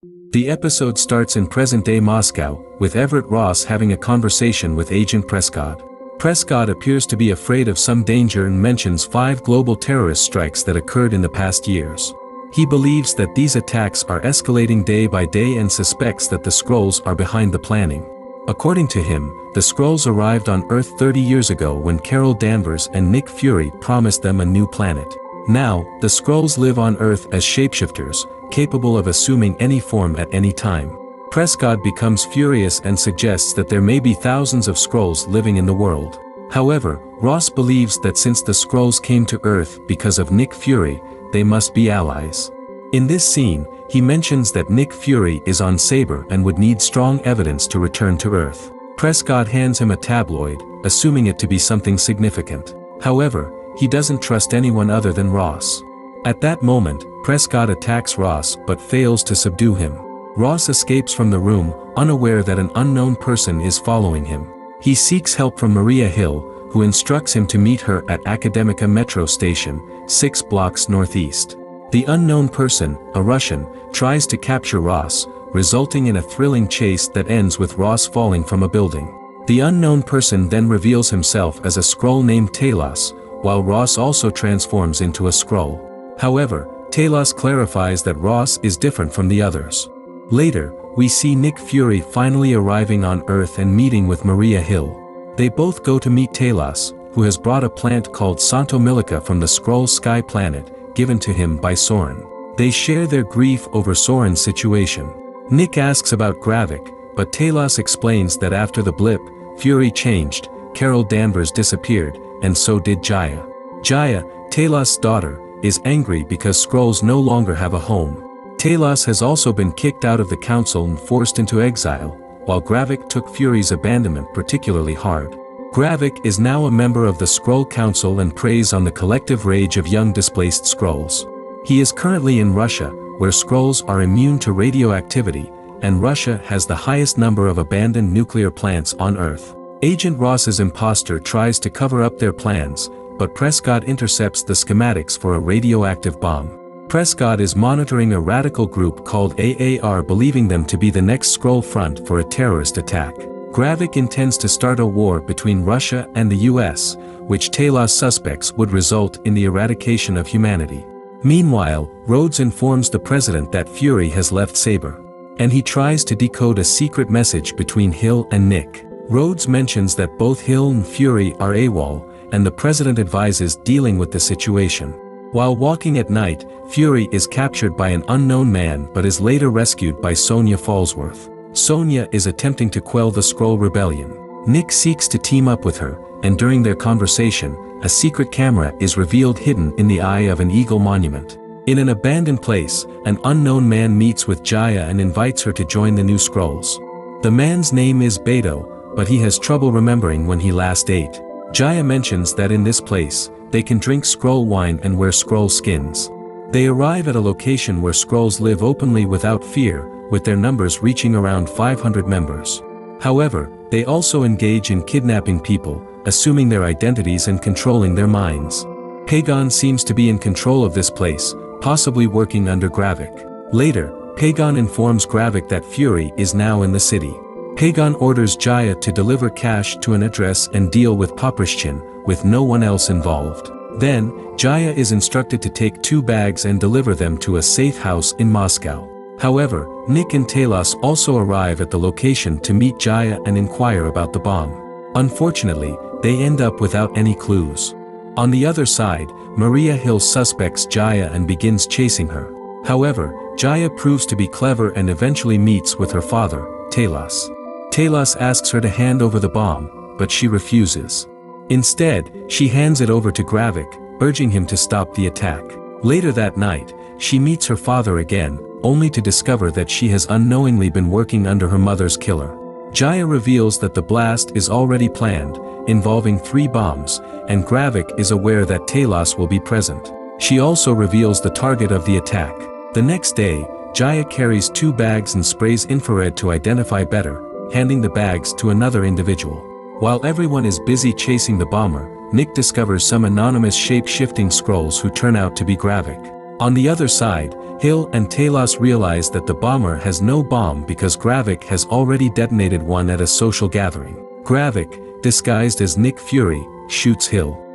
The episode starts in present-day Moscow, with Everett Ross having a conversation with Agent Prescott. Prescott appears to be afraid of some danger and mentions 5 global terrorist strikes that occurred in the past years. He believes that these attacks are escalating day by day and suspects that the Skrulls are behind the planning. According to him, the Skrulls arrived on Earth 30 years ago when Carol Danvers and Nick Fury promised them a new planet. Now, the Skrulls live on Earth as shapeshifters, capable of assuming any form at any time. Prescott becomes furious and suggests that there may be thousands of Skrulls living in the world. However, Ross believes that since the Skrulls came to Earth because of Nick Fury, they must be allies. In this scene, he mentions that Nick Fury is on Saber and would need strong evidence to return to Earth. Prescott hands him a tabloid, assuming it to be something significant. However, he doesn't trust anyone other than Ross. At that moment, Prescott attacks Ross but fails to subdue him. Ross escapes from the room, unaware that an unknown person is following him. He seeks help from Maria Hill, who instructs him to meet her at Akademika Metro Station, 6 blocks northeast. The unknown person, a Russian, tries to capture Ross, resulting in a thrilling chase that ends with Ross falling from a building. The unknown person then reveals himself as a Skrull named Talos, while Ross also transforms into a Skrull. However, Talos clarifies that Ross is different from the others. Later, we see Nick Fury finally arriving on Earth and meeting with Maria Hill. They both go to meet Talos, who has brought a plant called Santo Milica from the Skrull sky planet, given to him by Soren. They share their grief over Soren's situation. Nick asks about Gravik, but Talos explains that after the blip, Fury changed, Carol Danvers disappeared, and so did Jaya. Jaya, Talos' daughter, is angry because Skrulls no longer have a home. Talos has also been kicked out of the council and forced into exile, while Gravik took Fury's abandonment particularly hard. Gravik is now a member of the Skrull Council and preys on the collective rage of young displaced Skrulls. He is currently in Russia, where Skrulls are immune to radioactivity, and Russia has the highest number of abandoned nuclear plants on Earth. Agent Ross's imposter tries to cover up their plans, but Prescott intercepts the schematics for a radioactive bomb. Prescott is monitoring a radical group called AAR, believing them to be the next Skrull front for a terrorist attack. Gravik intends to start a war between Russia and the US, which Talos suspects would result in the eradication of humanity. Meanwhile, Rhodes informs the president that Fury has left Saber, and he tries to decode a secret message between Hill and Nick. Rhodes mentions that both Hill and Fury are AWOL, and the president advises dealing with the situation. While walking at night, Fury is captured by an unknown man but is later rescued by Sonya Falsworth. Sonya is attempting to quell the Skrull rebellion. Nick seeks to team up with her, and during their conversation, a secret camera is revealed hidden in the eye of an eagle monument. In an abandoned place, an unknown man meets with Jaya and invites her to join the new Skrulls. The man's name is Beto, but he has trouble remembering when he last ate. Jaya mentions that in this place, they can drink Skrull wine and wear Skrull skins. They arrive at a location where Skrulls live openly without fear, with their numbers reaching around 500 members. However, they also engage in kidnapping people, assuming their identities and controlling their minds. Pagon seems to be in control of this place, possibly working under Gravik. Later, Pagon informs Gravik that Fury is now in the city. Pagon orders Jaya to deliver cash to an address and deal with Poprishchin, with no one else involved. Then, Jaya is instructed to take 2 bags and deliver them to a safe house in Moscow. However, Nick and Talos also arrive at the location to meet Jaya and inquire about the bomb. Unfortunately, they end up without any clues. On the other side, Maria Hill suspects Jaya and begins chasing her. However, Jaya proves to be clever and eventually meets with her father, Talos. Talos asks her to hand over the bomb, but she refuses. Instead, she hands it over to Gravik, urging him to stop the attack. Later that night, she meets her father again, only to discover that she has unknowingly been working under her mother's killer. Jaya reveals that the blast is already planned, involving 3 bombs, and Gravik is aware that Talos will be present. She also reveals the target of the attack. The next day, Jaya carries 2 bags and sprays infrared to identify better, handing the bags to another individual. While everyone is busy chasing the bomber, Nick discovers some anonymous shape-shifting Skrulls who turn out to be Gravik. On the other side, Hill and Talos realize that the bomber has no bomb because Gravik has already detonated one at a social gathering. Gravik, disguised as Nick Fury, shoots Hill.